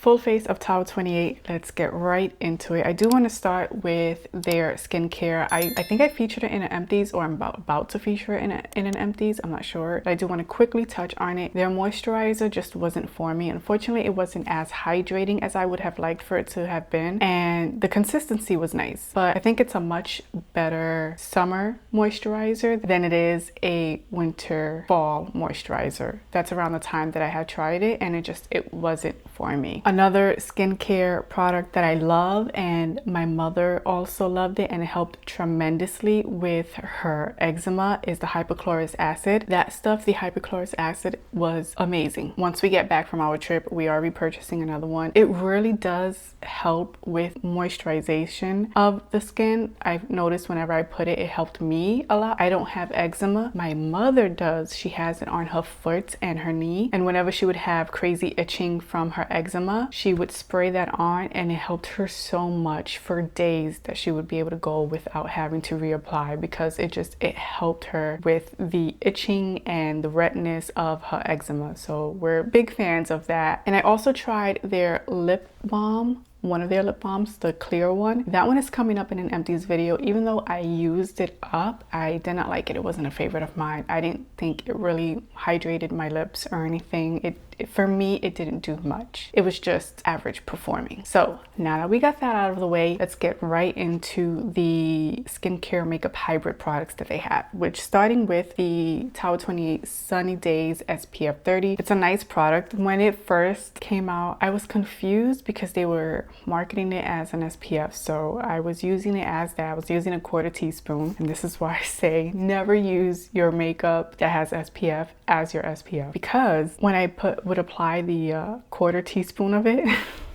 Full face of Tower 28. Let's get right into it. I do want to start with their skincare. I think I featured it in an empties, or I'm about to feature it in an empties. I'm not sure. But I do want to quickly touch on it. Their moisturizer just wasn't for me. Unfortunately, it wasn't as hydrating as I would have liked for it to have been. And the consistency was nice. But I think it's a much better summer moisturizer than it is a winter fall moisturizer. That's around the time that I had tried it, and it wasn't for me. Another skincare product that I love, and my mother also loved it, and it helped tremendously with her eczema, is the Hypochlorous Acid. That stuff, the Hypochlorous Acid, was amazing. Once we get back from our trip, we are repurchasing another one. It really does help with moisturization of the skin. I've noticed whenever I put it, it helped me a lot. I don't have eczema. My mother does. She has it on her foot and her knee, and whenever she would have crazy itching from her eczema, she would spray that on, and it helped her so much for days that she would be able to go without having to reapply, because it helped her with the itching and the redness of her eczema. So we're big fans of that. And I also tried their lip balm, one of their lip balms, the clear one. That one is coming up in an empties video. Even though I used it up, I did not like it. It wasn't a favorite of mine. I didn't think it really hydrated my lips or anything. For me, it didn't do much. It was just average performing. So now that we got that out of the way, let's get right into the skincare makeup hybrid products that they have, which starting with the Tower 28 Sunny Days SPF 30. It's a nice product. When it first came out, I was confused because they were marketing it as an SPF. So I was using it as that. I was using a 1/4 teaspoon. And this is why I say never use your makeup that has SPF as your SPF. Because when I would apply the 1/4 teaspoon of it,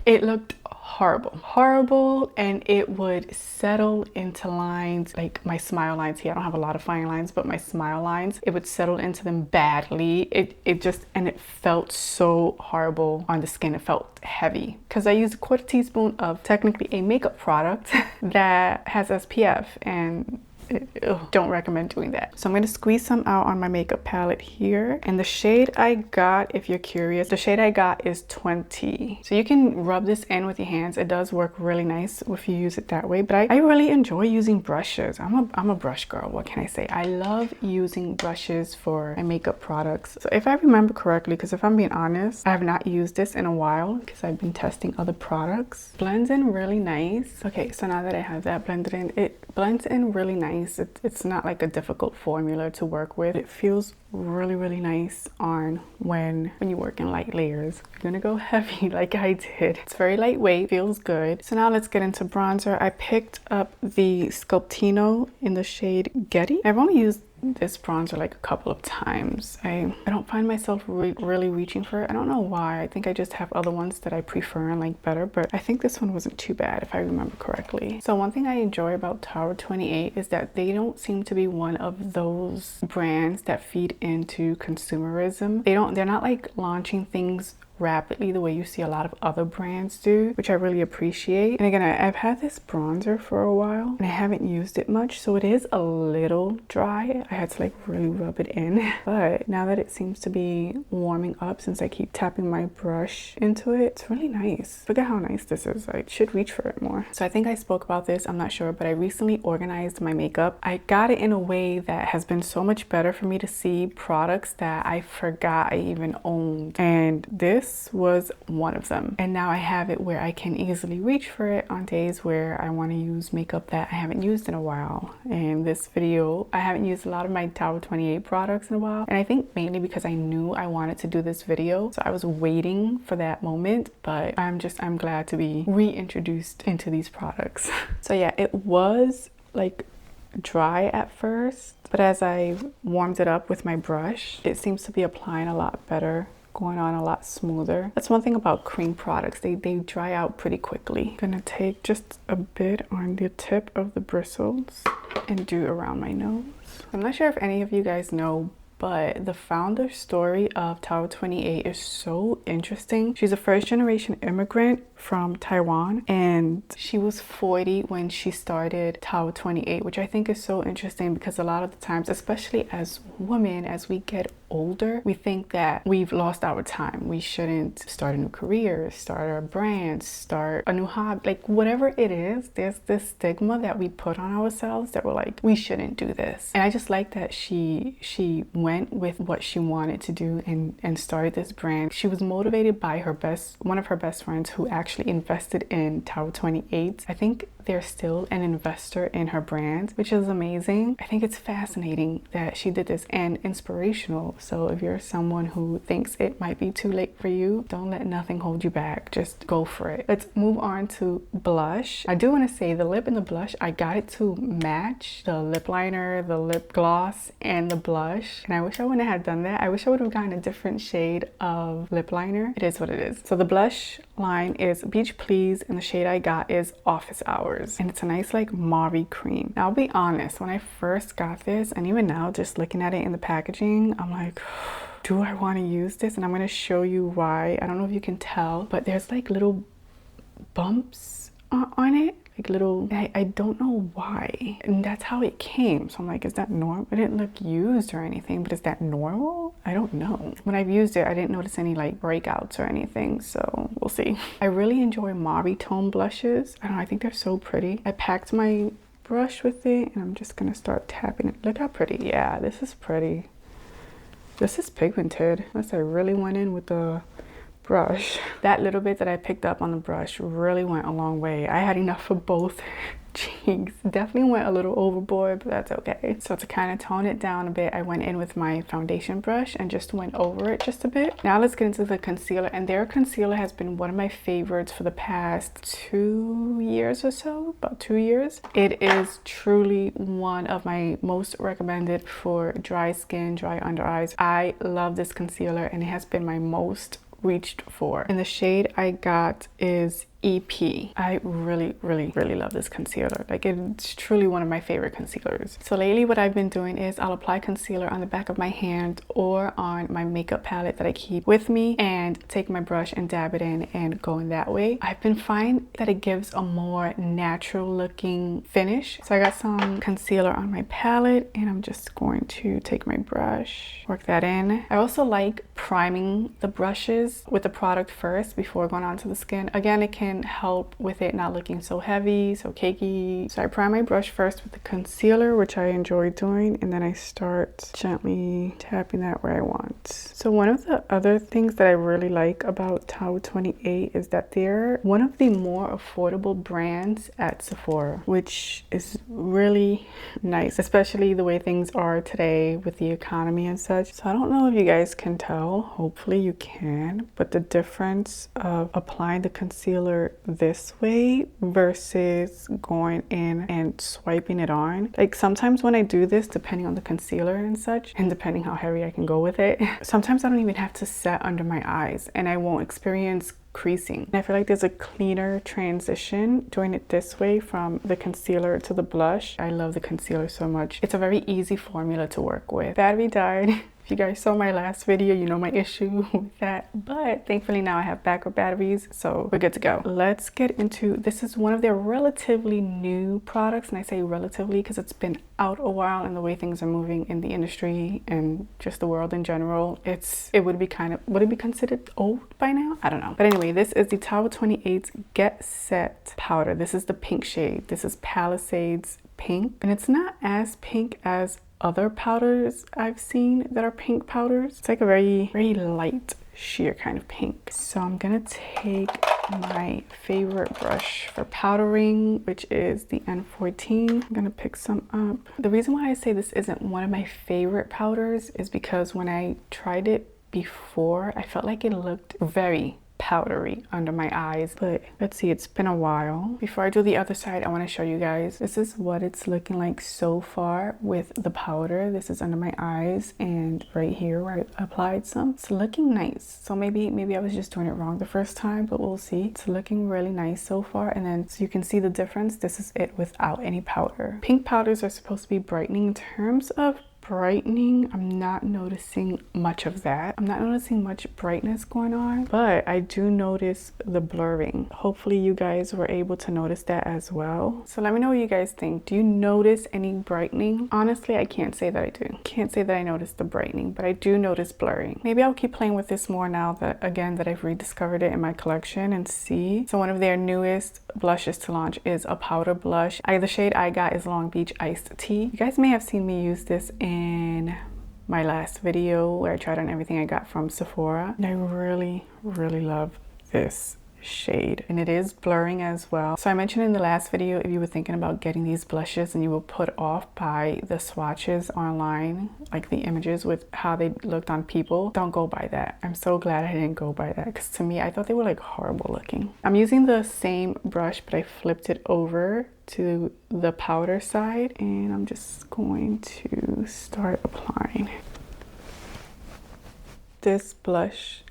it looked horrible, and it would settle into lines, like my smile lines here. I don't have a lot of fine lines, but my smile lines, it would settle into them badly. It felt so horrible on the skin. It felt heavy because I used a 1/4 teaspoon of technically a makeup product that has SPF, and don't recommend doing that. So I'm going to squeeze some out on my makeup palette here, and the shade I got, if you're curious, the shade I got is 20. So you can rub this in with your hands. It does work really nice if you use it that way, but I really enjoy using brushes. I'm a brush girl. What can I say? I love using brushes for my makeup products. So if I remember correctly, because if I'm being honest, I have not used this in a while because I've been testing other products. Blends in really nice. Okay, so now that I have that blended in, it blends in really nice. It's not like a difficult formula to work with. It feels really nice on when you work in light layers. You're gonna go heavy like I did. It's very lightweight, feels good. So now let's get into bronzer. I picked up the Sculptino in the shade Getty. I've only used this bronzer like a couple of times. I don't find myself really reaching for it. I don't know why. I think I just have other ones that I prefer and like better, but I think this one wasn't too bad if I remember correctly. So one thing I enjoy about Tower 28 is that they don't seem to be one of those brands that feed into consumerism. They're not like launching things rapidly the way you see a lot of other brands do, which I really appreciate. And again, I've had this bronzer for a while and I haven't used it much, so it is a little dry. I had to like really rub it in, but now that it seems to be warming up, since I keep tapping my brush into it, it's really nice. Look at how nice this is. I should reach for it more. So I think I spoke about this, I'm not sure, but I recently organized my makeup. I got it in a way that has been so much better for me to see products that I forgot I even owned, and this was one of them. And now I have it where I can easily reach for it on days where I want to use makeup that I haven't used in a while. And this video, I haven't used a lot of my Tower 28 products in a while, and I think mainly because I knew I wanted to do this video, so I was waiting for that moment. But I'm glad to be reintroduced into these products. So yeah, it was like dry at first, but as I warmed it up with my brush, it seems to be applying a lot better, going on a lot smoother. That's one thing about cream products. They dry out pretty quickly. I'm gonna take just a bit on the tip of the bristles and do around my nose. I'm not sure if any of you guys know, but the founder story of Tower 28 is so interesting. She's a first-generation immigrant from Taiwan, and she was 40 when she started Tower 28, which I think is so interesting because a lot of the times, especially as women, as we get older, we think that we've lost our time. We shouldn't start a new career, start a brand, start a new hobby, like whatever it is. There's this stigma that we put on ourselves that we're like, we shouldn't do this. And I just like that she went with what she wanted to do and started this brand. She was motivated by one of her best friends who actually invested in Tower 28. I think they're still an investor in her brand, which is amazing. I think it's fascinating that she did this and inspirational. So if you're someone who thinks it might be too late for you, don't let nothing hold you back. Just go for it. Let's move on to blush. I do want to say the lip and the blush, I got it to match the lip liner, the lip gloss, and the blush. And I wish I wouldn't have done that. I wish I would have gotten a different shade of lip liner. It is what it is. So the blush line is Beach Please, and the shade I got is Office Hours. And it's a nice like mauve cream. Now, I'll be honest, when I first got this, and even now just looking at it in the packaging, I'm like, do I want to use this? And I'm going to show you why. I don't know if you can tell, but there's like little bumps on it, like little, I don't know why, and that's how it came. So I'm like, is that normal? It didn't look used or anything, but is that normal? I don't know. When I've used it, I didn't notice any like breakouts or anything, so we'll see. I really enjoy mauve tone blushes. I don't know, I think they're so pretty. I packed my brush with it and I'm just gonna start tapping it. Look how pretty. Yeah, this is pretty. This is pigmented. Unless I really went in with the brush. That little bit that I picked up on the brush really went a long way. I had enough for both cheeks. Definitely went a little overboard, but that's okay. So to kind of tone it down a bit, I went in with my foundation brush and just went over it just a bit. Now let's get into the concealer, and their concealer has been one of my favorites for the past 2 years or so, about 2 years. It is truly one of my most recommended for dry skin, dry under eyes. I love this concealer and it has been my most reached for. And the shade I got is EP. I really love this concealer. Like, it's truly one of my favorite concealers. So lately what I've been doing is I'll apply concealer on the back of my hand or on my makeup palette that I keep with me and take my brush and dab it in and go in that way. I've been finding that it gives a more natural looking finish. So I got some concealer on my palette and I'm just going to take my brush, work that in. I also like priming the brushes with the product first before going onto the skin. Again, it can help with it not looking so heavy, so cakey. So I prime my brush first with the concealer, which I enjoy doing, and then I start gently tapping that where I want. So one of the other things that I really like about Tower 28 is that they're one of the more affordable brands at Sephora, which is really nice, especially the way things are today with the economy and such. So I don't know if you guys can tell, hopefully you can, but the difference of applying the concealer this way versus going in and swiping it on. Like, sometimes when I do this, depending on the concealer and such, and depending how heavy I can go with it, sometimes I don't even have to set under my eyes and I won't experience creasing. And I feel like there's a cleaner transition doing it this way from the concealer to the blush. I love the concealer so much. It's a very easy formula to work with. Battery died. If you guys saw my last video, you know my issue with that, but thankfully now I have backup batteries, so we're good to go. Let's get into, this is one of their relatively new products, and I say relatively because it's been out a while, and the way things are moving in the industry and just the world in general, would it be considered old by now? I don't know. But anyway, this is the Tower 28 GetSet powder. This is the pink shade. This is Palisades Pink, and it's not as pink as other powders I've seen that are pink powders. It's like a very light sheer kind of pink. So I'm gonna take my favorite brush for powdering, which is the N14. I'm gonna pick some up. The reason why I say this isn't one of my favorite powders is because when I tried it before, I felt like it looked very powdery under my eyes. But let's see, it's been a while. Before I do the other side, I want to show you guys, this is what it's looking like so far with the powder. This is under my eyes and right here where I applied some. It's looking nice. So maybe I was just doing it wrong the first time, but we'll see. It's looking really nice so far. And then so you can see the difference. This is it without any powder. Pink powders are supposed to be brightening in terms of brightening, I'm not noticing much of that. I'm not noticing much brightness going on, but I do notice the blurring. Hopefully you guys were able to notice that as well. So let me know what you guys think. Do you notice any brightening? Honestly, I can't say that I do. Can't say that I notice the brightening, but I do notice blurring. Maybe I'll keep playing with this more now that, again, that I've rediscovered it in my collection and see. So one of their newest blushes to launch is a powder blush. The shade I got is Long Beach Iced Tea. You guys may have seen me use this in my last video where I tried on everything I got from Sephora. And I really, really love this shade, and it is blurring as well. So I mentioned in the last video, if you were thinking about getting these blushes and you were put off by the swatches online, like the images with how they looked on people, don't go by that. I'm so glad I didn't go by that, because to me, I thought they were like horrible looking. I'm using the same brush, but I flipped it over to the powder side, and I'm just going to start applying. This blush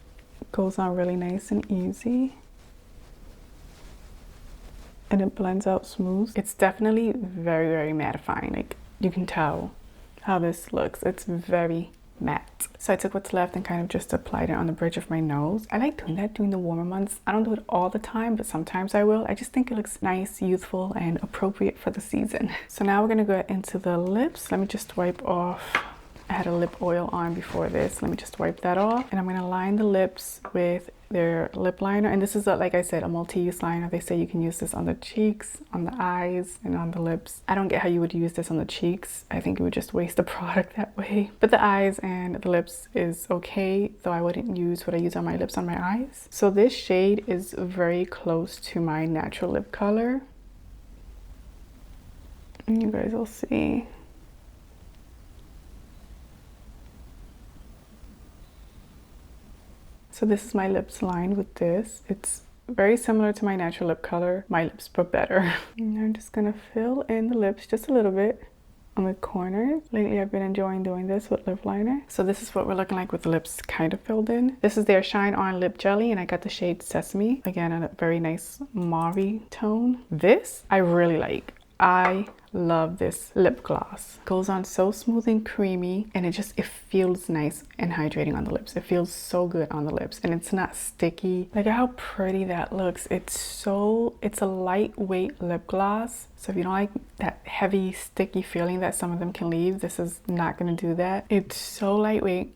goes on really nice and easy, and it blends out smooth. It's definitely very, very mattifying. Like, you can tell how this looks. It's very matte. So I took what's left and kind of just applied it on the bridge of my nose. I like doing that during the warmer months. I don't do it all the time, but sometimes I will. I just think it looks nice, youthful, and appropriate for the season. So now we're gonna go into the lips. Let me just wipe off. I had a lip oil on before this. Let me just wipe that off. And I'm gonna line the lips with their lip liner. And this is, like I said, a multi-use liner. They say you can use this on the cheeks, on the eyes, and on the lips. I don't get how you would use this on the cheeks. I think it would just waste the product that way. But the eyes and the lips is okay, though I wouldn't use what I use on my lips on my eyes. So this shade is very close to my natural lip color. And you guys will see. So this is my lips lined with this. It's very similar to my natural lip color, my lips, but better. And I'm just gonna fill in the lips just a little bit on the corners. Lately I've been enjoying doing this with lip liner. So this is what we're looking like with the lips kind of filled in. This is their ShineOn Lip Jelly, and I got the shade Sesame. Again, a very nice mauve tone. This I really like. I love this lip gloss. Goes on so smooth and creamy, and it feels nice and hydrating on the lips. It feels so good on the lips, and it's not sticky. Look at how pretty that looks. It's a lightweight lip gloss. So if you don't like that heavy, sticky feeling that some of them can leave, this is not gonna do that. It's so lightweight.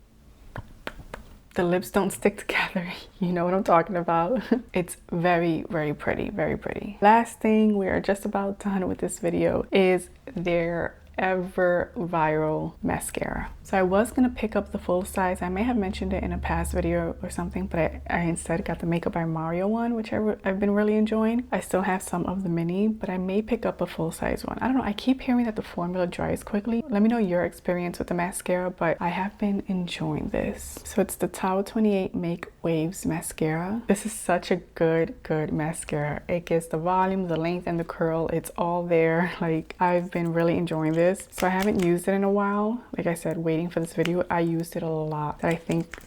The lips don't stick together. You know what I'm talking about. It's very, very pretty, very pretty. Last thing, we are just about done with this video, is their ever viral mascara. So I was gonna pick up the full size. I may have mentioned it in a past video or something, but I instead got the Makeup by Mario one, which I've been really enjoying. I still have some of the mini, but I may pick up a full size one. I don't know, I keep hearing that the formula dries quickly. Let me know your experience with the mascara, but I have been enjoying this. So it's the Tower 28 MakeWaves mascara. This is such a good mascara. It gives the volume, the length, and the curl. It's all there. Like, I've been really enjoying this. So I haven't used it in a while. Like I said, waiting for this video, I used it a lot. I think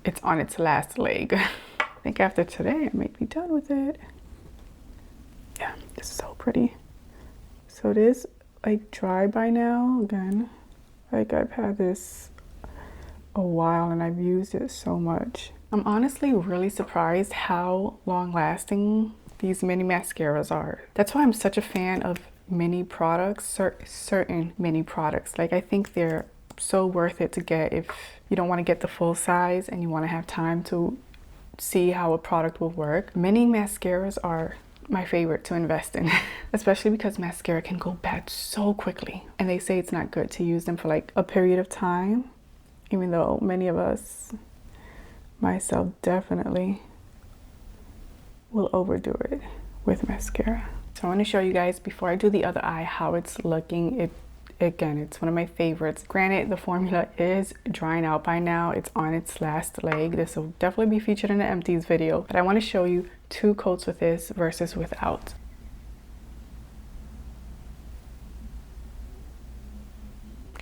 it's on its last leg. I think after today I might be done with it. Yeah, it's so pretty. So it is like dry by now. Again, like I've had this a while and I've used it so much. I'm honestly really surprised how long lasting these mini mascaras are. That's why I'm such a fan of mini products, certain mini products. Like, I think they're so worth it to get if you don't want to get the full size and you want to have time to see how a product will work. Mini mascaras are my favorite to invest in, especially because mascara can go bad so quickly, and they say it's not good to use them for like a period of time, even though many of us, myself definitely, will overdo it with mascara. So I want to show you guys before I do the other eye how it's looking. Again, it's one of my favorites. Granted, the formula is drying out by now. It's on its last leg. This will definitely be featured in the empties video, but I want to show you 2 coats with this versus without.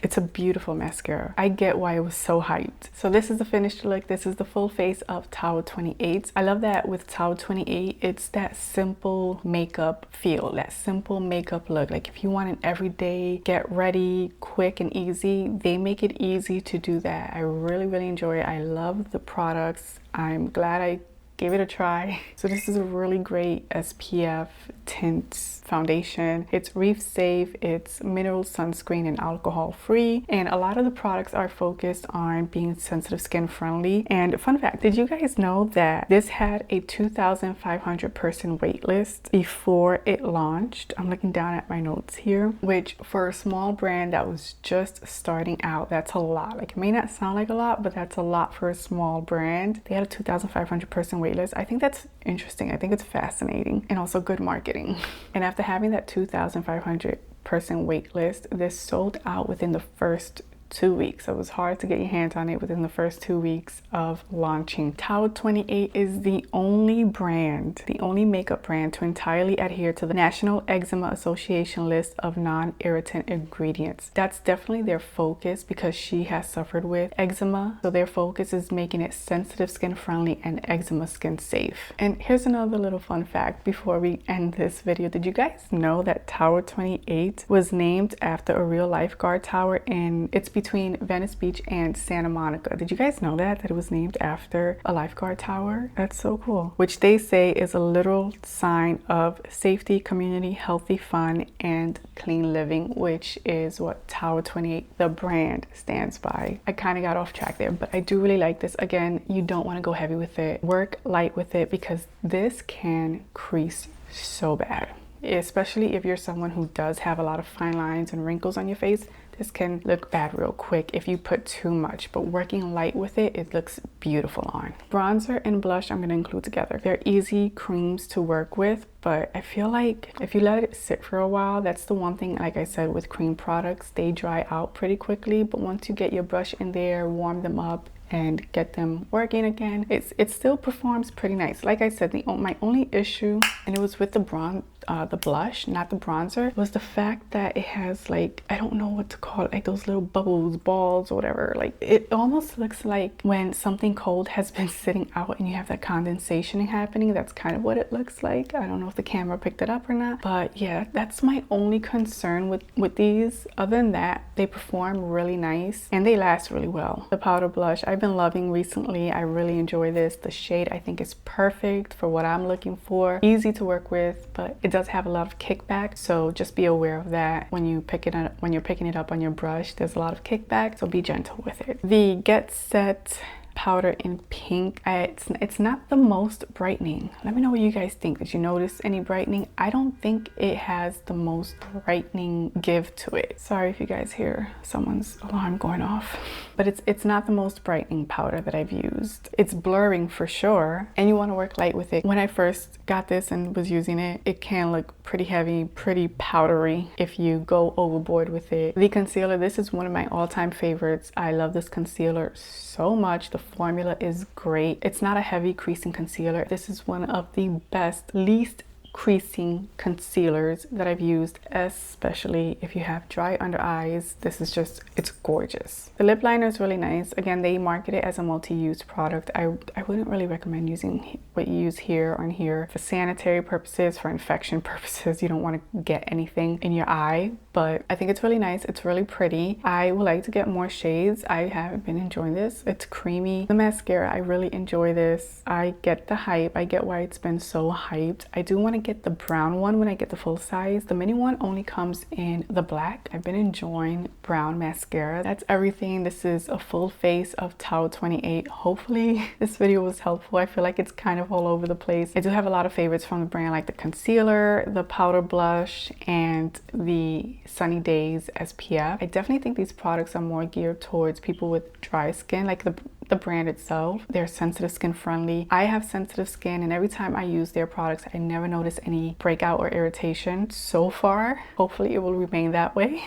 It's a beautiful mascara. I get why it was so hyped. So this is the finished look. This is the full face of Tower 28. I love that with Tower 28, it's that simple makeup feel, that simple makeup look. Like if you want an everyday, get ready, quick and easy, they make it easy to do that. I really enjoy it. I love the products. I'm glad I gave it a try. So this is a really great SPF tint foundation. It's reef safe, it's mineral sunscreen and alcohol free, and a lot of the products are focused on being sensitive skin friendly. And fun fact, did you guys know that this had a 2,500 person wait list before it launched? I'm looking down at my notes here, which for a small brand that was just starting out, that's a lot. Like it may not sound like a lot, but that's a lot for a small brand. They had a 2,500 person wait list. I think that's interesting. I think it's fascinating and also good marketing. And after having that 2,500 person wait list, this sold out within the first 2 weeks. So it was hard to get your hands on it within the first 2 weeks of launching. Tower 28 is the only brand, the only makeup brand to entirely adhere to the National Eczema Association list of non-irritant ingredients. That's definitely their focus because she has suffered with eczema. So their focus is making it sensitive skin friendly and eczema skin safe. And here's another little fun fact before we end this video. Did you guys know that Tower 28 was named after a real lifeguard tower in it's between Venice Beach and Santa Monica? Did you guys know that it was named after a lifeguard tower? That's so cool. Which they say is a literal sign of safety, community, healthy fun, and clean living, which is what Tower 28, the brand, stands by. I kind of got off track there, but I do really like this. Again, you don't want to go heavy with it. Work light with it because this can crease so bad. Especially if you're someone who does have a lot of fine lines and wrinkles on your face. This can look bad real quick if you put too much, but working light with it, it looks beautiful on. Bronzer and blush I'm going to include together. They're easy creams to work with, but I feel like if you let it sit for a while, that's the one thing, like I said, with cream products, they dry out pretty quickly, but once you get your brush in there, warm them up, and get them working again, it still performs pretty nice. Like I said, my only issue, and it was with the blush, not the bronzer, was the fact that it has like, I don't know what to call it, like those little bubbles, balls, or whatever. Like it almost looks like when something cold has been sitting out and you have that condensation happening. That's kind of what it looks like. I don't know if the camera picked it up or not, but yeah, that's my only concern with these. Other than that, they perform really nice and they last really well. The powder blush I've been loving recently. I really enjoy this. The shade I think is perfect for what I'm looking for. Easy to work with, but it does have a lot of kickback, so just be aware of that when you pick it up. When you're picking it up on your brush, there's a lot of kickback, so be gentle with it. The GetSet powder in pink, it's not the most brightening. Let me know what you guys think. Did you notice any brightening? I don't think it has the most brightening give to it. Sorry if you guys hear someone's alarm going off, but it's not the most brightening powder that I've used. It's blurring for sure, and you want to work light with it. When I first got this and was using it, it can look pretty heavy, pretty powdery if you go overboard with it. The concealer, this is one of my all-time favorites. I love this concealer so much. The formula is great. It's not a heavy creasing concealer. This is one of the best, least creasing concealers that I've used, especially if you have dry under eyes. This is just, it's gorgeous. The lip liner is really nice. Again, they market it as a multi-use product. I wouldn't really recommend using what you use here on here for sanitary purposes, for infection purposes. You don't want to get anything in your eye, but I think it's really nice. It's really pretty. I would like to get more shades. I haven't been enjoying this. It's creamy. The mascara, I really enjoy this. I get the hype. I get why it's been so hyped. I do want to get the brown one when I get the full size. The mini one only comes in the black. I've been enjoying brown mascara. That's everything. This is a full face of Tower 28. Hopefully this video was helpful. I feel like it's kind of all over the place. I do have a lot of favorites from the brand, like the concealer, the powder blush, and the Sunny Days SPF. I definitely think these products are more geared towards people with dry skin, like the brand itself. They're sensitive skin friendly. I have sensitive skin, and every time I use their products, I never notice any breakout or irritation so far. Hopefully it will remain that way.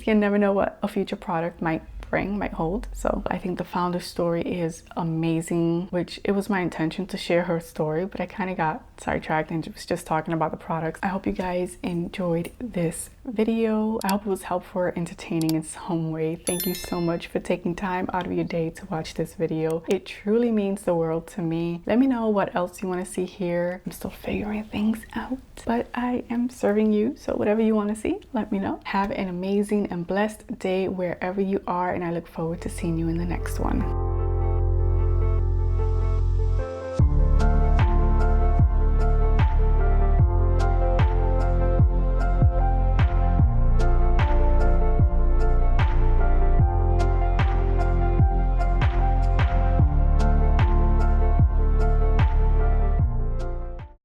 You never know what a future product might hold. So I think the founder story is amazing, which it was my intention to share her story, but I kind of got sidetracked and was just talking about the products. I hope you guys enjoyed this video. I hope it was helpful or entertaining in some way. Thank you so much for taking time out of your day to watch this video. It truly means the world to me. Let me know what else you want to see here. I'm still figuring things out, but I am serving you, so whatever you want to see, let me know. Have an amazing and blessed day wherever you are, and I look forward to seeing you in the next one.